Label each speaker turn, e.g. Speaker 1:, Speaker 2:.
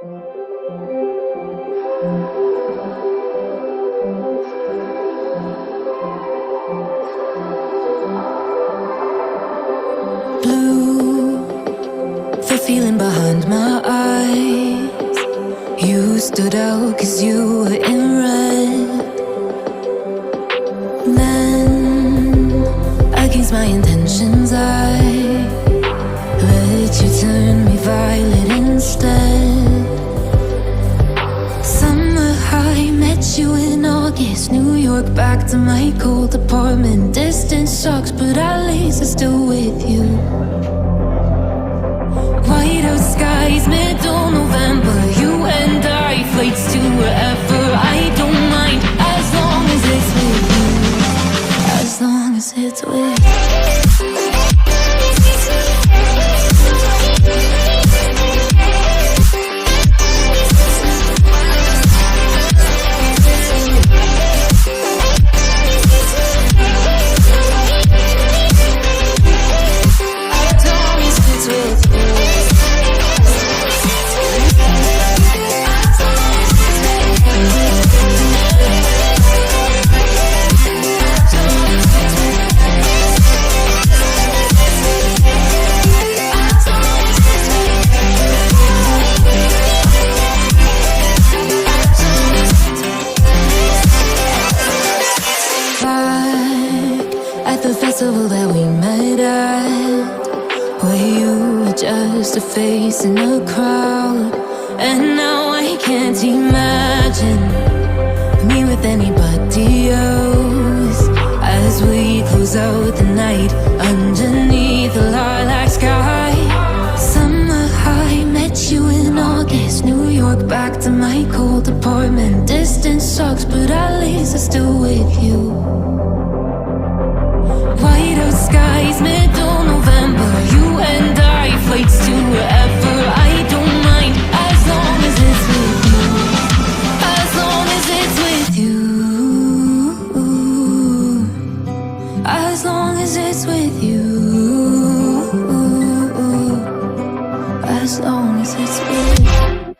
Speaker 1: Blue, the feeling behind my eyes. You stood out 'cause you were in red. Then, against my intentions, I let you turn me violet instead. Summer high, met you in August. New York, back to my cold apartment. Distance sucks, but at least I'm still with you. Whiteout skies, middle November. You and I, flights to wherever. I don't mind, as long as it's with you. As long as it's with you. The festival that we met at, where you were just a face in a crowd. And now I can't imagine me with anybody else. As we close out the night underneath the lilac sky. Summer high, met you in August. New York, back to my cold apartment. Distance sucks, but at least I'm still with you. Whiteout skies, middle November. You and I, flights to wherever. I don't mind, as long as it's with you. As long as it's with you. As long as it's with you. As long as it's with you.